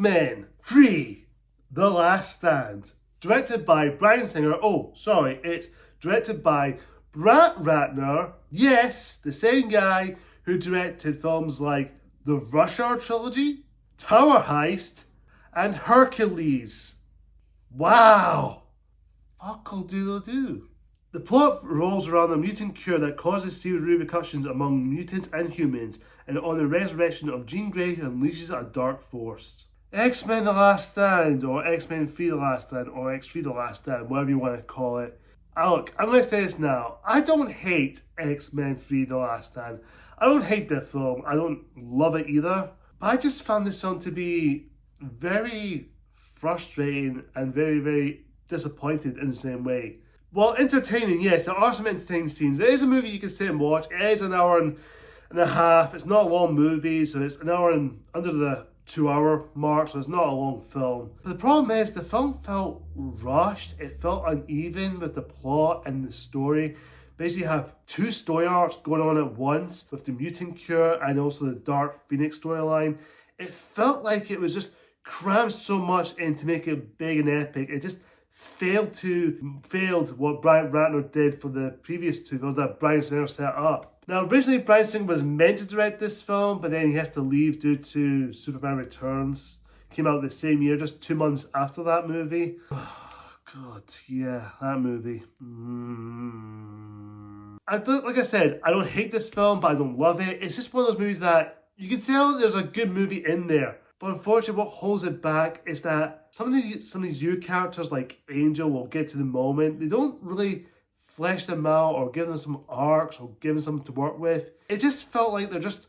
X-Men 3, The Last Stand. Directed by Bryan Singer. It's directed by Brett Ratner. Yes, the same guy who directed films like the Rush Hour trilogy, Tower Heist, and Hercules. Wow. Fuckle-doodle-doo. The plot revolves around a mutant cure that causes serious repercussions among mutants and humans, and on the resurrection of Jean Grey unleashes a dark force. X-Men The Last Stand, or X-Men 3 The Last Stand, or X3 The Last Stand, whatever you want to call it. Look, I'm going to say this now. I don't hate X-Men 3 The Last Stand. I don't hate the film. I don't love it either. But I just found this film to be very frustrating and very, very disappointed in the same way. Well, entertaining, yes, there are some entertaining scenes. It is a movie you can sit and watch. It is an hour and a half. It's not a long movie, so it's an hour and under the 2-hour mark, so it's not a long film. But the problem is the film felt rushed. It felt uneven with the plot and the story. Basically, you have two story arcs going on at once with the mutant cure and also the Dark Phoenix storyline. It felt like it was just crammed so much in to make it big and epic. It just failed what Brett Ratner did for the previous two films that Bryan Singer set up. Now, originally Bryan Singer was meant to direct this film, but then he has to leave due to Superman Returns. Came out the same year, just 2 months after that movie. Oh, God, yeah, that movie. Like I said, I don't hate this film, but I don't love it. It's just one of those movies that you can tell there's a good movie in there. But unfortunately, what holds it back is that some of these new characters, like Angel, will get to the moment. They don't really flesh them out or give them some arcs or give them something to work with. It just felt like they're just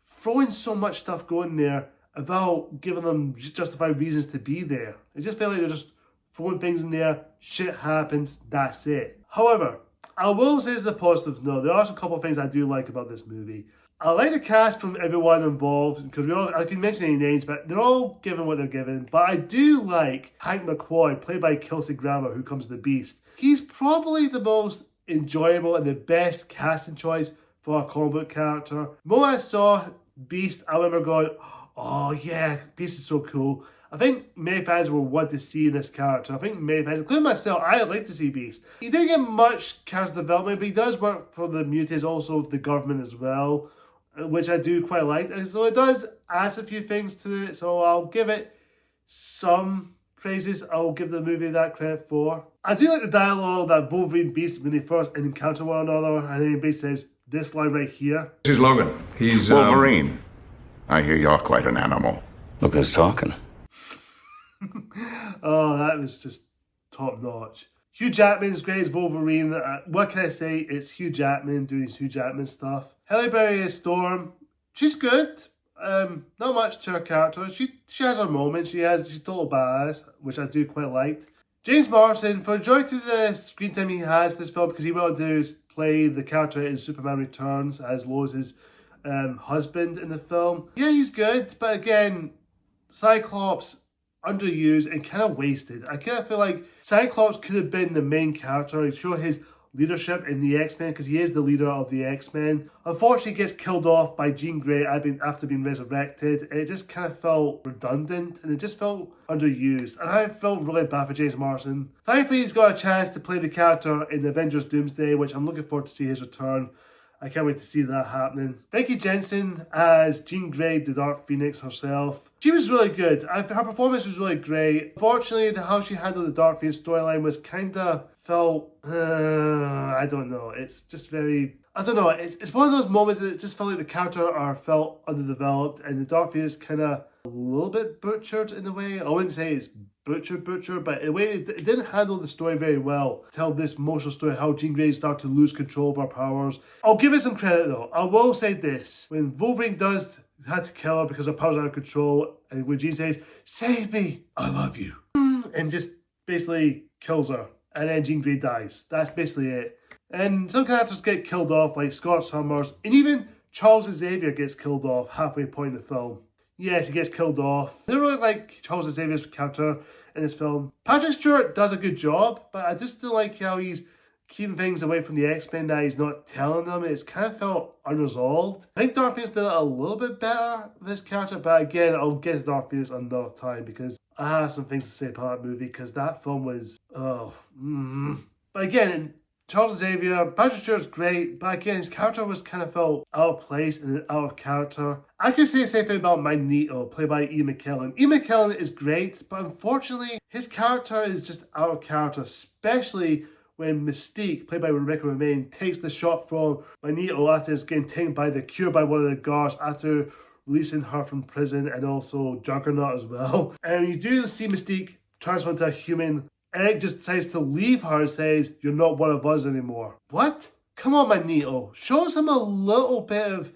throwing so much stuff going there without giving them justified reasons to be there. It just felt like they're just throwing things in there, shit happens, that's it. However, I will say as a positive note, there are a couple of things I do like about this movie. I like the cast from everyone involved, because I can mention any names, but they're all given what they're given. But I do like Hank McCoy, played by Kelsey Grammer, who comes the Beast. He's probably the most enjoyable and the best casting choice for a comic book character. The moment I saw Beast, I remember going, oh yeah, Beast is so cool. I think many fans will want to see this character. I think many fans, including myself, I'd like to see Beast. He didn't get much character development, but he does work for the mutants, also the government as well, which I do quite like. And so it does add a few things to it, so I'll give it some praises. I'll give the movie that credit for. I do like the dialogue that Wolverine and Beast, when they first encounter one another, and then Beast says this line right here. This is Logan. He's Wolverine. I hear you're quite an animal. Look who's talking. Oh, that was just top notch. Hugh Jackman's great as Wolverine. What can I say? It's Hugh Jackman doing his Hugh Jackman stuff. Halle Berry is Storm. She's good. Not much to her character. She has her moments. She's total badass, which I do quite like. James Marsden, for the majority of the screen time he has this film, because he went on to play the character in Superman Returns as Lois's husband in the film. Yeah, he's good, but again, Cyclops underused and kind of wasted. I kind of feel like Cyclops could have been the main character and show his leadership in the X-Men, because he is the leader of the X-Men. Unfortunately, he gets killed off by Jean Grey after being resurrected. It just kind of felt redundant and it just felt underused. And I felt really bad for James Marsden. Thankfully, he's got a chance to play the character in Avengers Doomsday, which I'm looking forward to see his return. I can't wait to see that happening. Famke Janssen as Jean Grey, the Dark Phoenix herself. She was really good. Her performance was really great. Unfortunately, how she handled the Dark Phoenix storyline was kind of felt, I don't know. It's just very, I don't know. It's one of those moments that it just felt like the character felt underdeveloped, and the Dark Phoenix kind of a little bit butchered in a way. I wouldn't say it's butchered, but in a way it didn't handle the story very well. Tell this emotional story how Jean Grey started to lose control of her powers. I'll give it some credit though. I will say this: when Wolverine had to kill her because her powers are out of control, and when Jean says, "Save me, I love you," and just basically kills her, and then Jean Grey dies. That's basically it. And some characters get killed off, like Scott Summers, and even Charles Xavier gets killed off halfway point in the film. Yes, he gets killed off. I don't really like Charles Xavier's character in this film. Patrick Stewart does a good job, but I just don't like how he's keeping things away from the X-Men that he's not telling them. It's kind of felt unresolved. I think Dark Phoenix did it a little bit better with this character, but again, I'll get to Dark Phoenix another time because I have some things to say about that movie because that film was, But again, Charles Xavier, Patrick Stewart's great, but again, his character was kind of felt out of place and out of character. I could say the same thing about Magneto, played by Ian McKellen. Ian McKellen is great, but unfortunately, his character is just out of character, especially when Mystique, played by Rebecca Romijn, takes the shot from Magneto after it's getting taken by the Cure by one of the guards after releasing her from prison, and also Juggernaut as well. And you do see Mystique transform into a human. Eric just decides to leave her and says, "You're not one of us anymore." What? Come on, Magneto. Show him a little bit of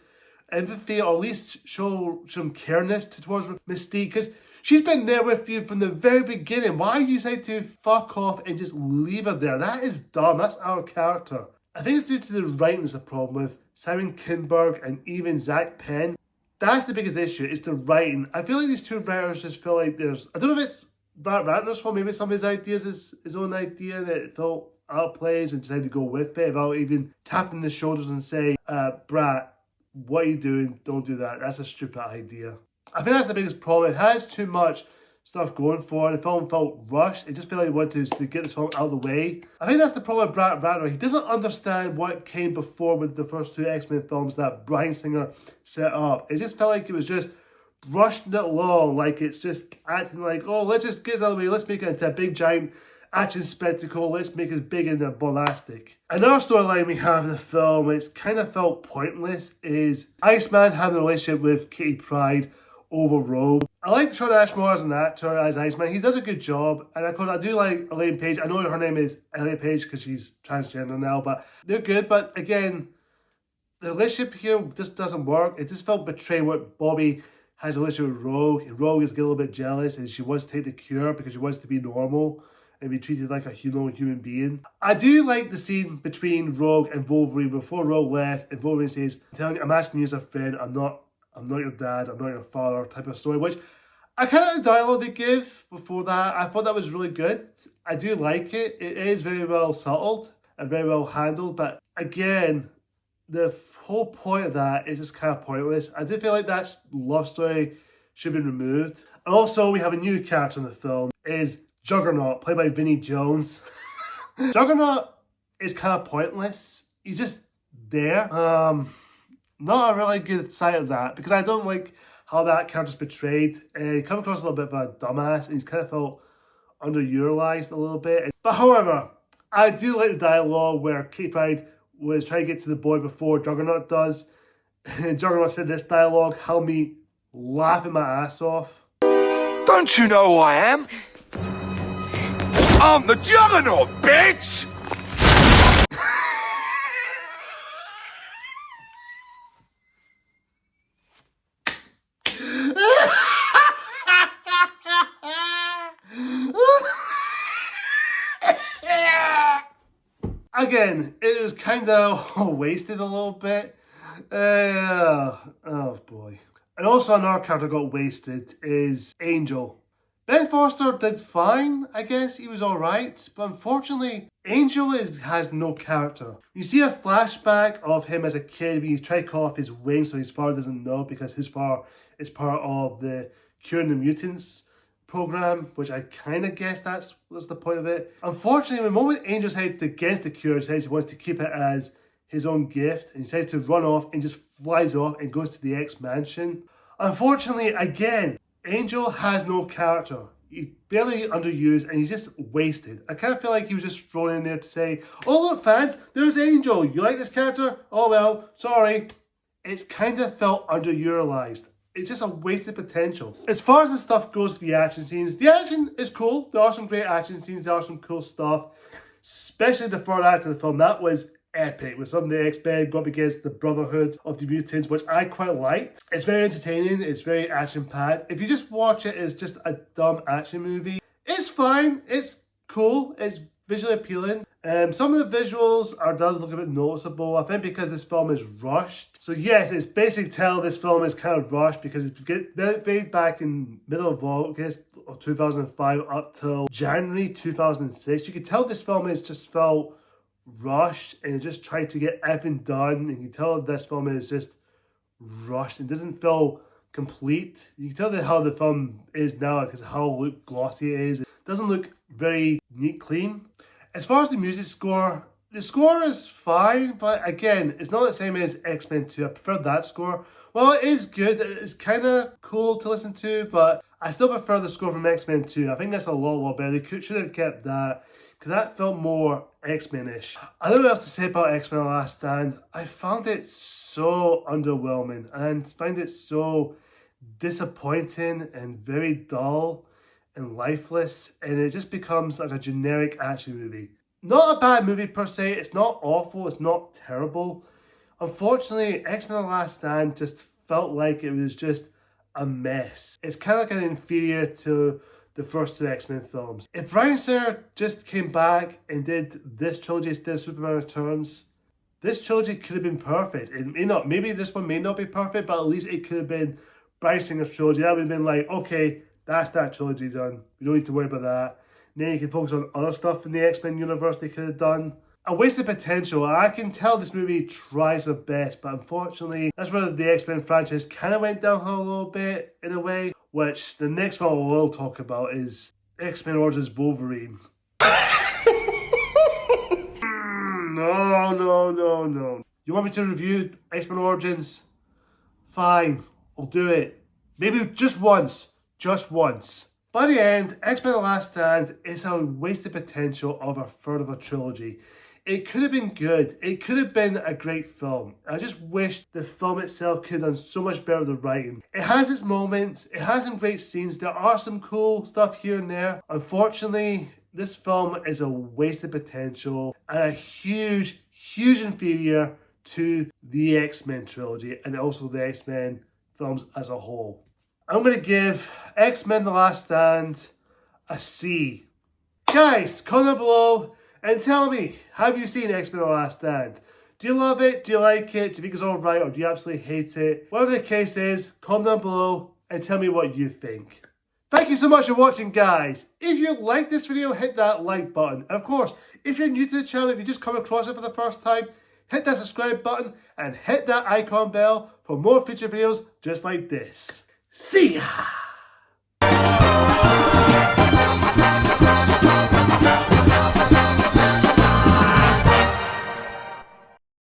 empathy, or at least show some careness towards Mystique, because she's been there with you from the very beginning. Why you decide to fuck off and just leave her there? That is dumb. That's our character. I think it's due to the writing is the problem with Simon Kinberg and even Zach Penn. That's the biggest issue. It's the writing. I feel like these two writers just feel like there's... I don't know if it's Brett Ratner's fault. Maybe some of his ideas is his own idea that it felt outplays and decided to go with it without even tapping the shoulders and say, Brett, what are you doing? Don't do that. That's a stupid idea. I think that's the biggest problem. It has too much stuff going for it. The film felt rushed. It just felt like it wanted to get this film out of the way. I think that's the problem with Brett Ratner. He doesn't understand what came before with the first two X-Men films that Bryan Singer set up. It just felt like it was just rushing it along, like it's just acting like, oh, let's just get this out of the way, let's make it into a big giant action spectacle, let's make it big and bombastic. Another storyline we have in the film, it's kind of felt pointless, is Iceman having a relationship with Kitty Pryde over Rogue. I like Shawn Ashmore as an actor, as Iceman. He does a good job, and I do like Elaine Page. I know her name is Elliot Page because she's transgender now, but they're good. But again, the relationship here just doesn't work. It just felt betrayed what Bobby has a relationship with Rogue, and Rogue is getting a little bit jealous, and she wants to take the cure because she wants to be normal and be treated like a human being. I do like the scene between Rogue and Wolverine before Rogue left, and Wolverine says, I'm asking you as a friend, I'm not your dad, I'm not your father, type of story, which I kind of like the dialogue they give before that. I thought that was really good. I do like it. It is very well subtled and very well handled, but again, the whole point of that is just kind of pointless. I do feel like that love story should be removed. And also, we have a new character in the film, is Juggernaut, played by Vinnie Jones. Juggernaut is kind of pointless. He's just there. Not a really good side of that, because I don't like how that character's portrayed. He comes across a little bit of a dumbass, and he's kind of felt underutilized a little bit. But however, I do like the dialogue where Kitty Pryde was trying to get to the boy before Juggernaut does. And Juggernaut said this dialogue, helped me laughing my ass off. Don't you know who I am? I'm the Juggernaut, bitch! Again, it was kind of wasted a little bit. Oh boy. And also another character got wasted is Angel. Ben Foster did fine, I guess. He was alright. But unfortunately, Angel has no character. You see a flashback of him as a kid when he's trying to cut off his wings so his father doesn't know, because his father is part of the Curing the Mutants program, which I kind of guess that's the point of it. Unfortunately, the moment Angel decides against the cure, says he wants to keep it as his own gift, and he decides to run off and just flies off and goes to the X-Mansion. Unfortunately, again, Angel has no character. He's barely underused and he's just wasted. I kind of feel like he was just thrown in there to say, oh look fans, there's Angel. You like this character? Oh well, sorry. It's kind of felt underutilized. It's just a wasted potential. As far as the stuff goes for the action scenes, the action is cool. There are some great action scenes. There are some cool stuff. Especially the third act of the film. That was epic. With some of the X-Men go up against the Brotherhood of the Mutants, which I quite liked. It's very entertaining. It's very action-packed. If you just watch it as just a dumb action movie, it's fine. It's cool. It's visually appealing. Some of the visuals does look a bit noticeable. I think because this film is rushed. So yes, it's basically tell this film is kind of rushed because it's made back in middle of August of 2005 up till January 2006. You can tell this film is just felt rushed and just tried to get everything done. And you can tell this film is just rushed. It doesn't feel complete. You can tell that how the film is now because how glossy it is. It doesn't look very neat, clean. As far as the music score, the score is fine, but again, it's not the same as X-Men 2. I prefer that score. Well, it is good. It's kind of cool to listen to, but I still prefer the score from X-Men 2. I think that's a lot better. They should have kept that because that felt more X-Men-ish. I don't know what else to say about X-Men The Last Stand. I found it so underwhelming and find it so disappointing and very dull and lifeless, and it just becomes like a generic action movie. Not a bad movie per se, it's not awful, it's not terrible. Unfortunately, X-Men The Last Stand just felt like it was just a mess. It's kind of like an inferior to the first two X-Men films. If Bryan Singer just came back and did this trilogy instead of Superman Returns, this trilogy could have been perfect. It may not, maybe this one may not be perfect, but at least it could have been Bryan Singer's trilogy. That would have been like, okay, that's that trilogy done. We don't need to worry about that. And then you can focus on other stuff in the X-Men universe they could have done. A wasted potential. I can tell this movie tries their best, but unfortunately, that's where the X-Men franchise kind of went downhill a little bit, in a way, which the next film we'll talk about is X-Men Origins Wolverine. No. You want me to review X-Men Origins? Fine, I'll do it. Maybe just once. Just once. By the end, X-Men The Last Stand is a wasted potential of a third of a trilogy. It could have been good. It could have been a great film. I just wish the film itself could have done so much better with the writing. It has its moments. It has some great scenes. There are some cool stuff here and there. Unfortunately, this film is a wasted potential and a huge inferior to the X-Men trilogy and also the X-Men films as a whole. I'm going to give X-Men The Last Stand a C. Guys, comment below and tell me, have you seen X-Men The Last Stand? Do you love it? Do you like it? Do you think it's alright or do you absolutely hate it? Whatever the case is, comment down below and tell me what you think. Thank you so much for watching, guys. If you liked this video, hit that like button. And of course, if you're new to the channel, if you just come across it for the first time, hit that subscribe button and hit that icon bell for more future videos just like this. See ya!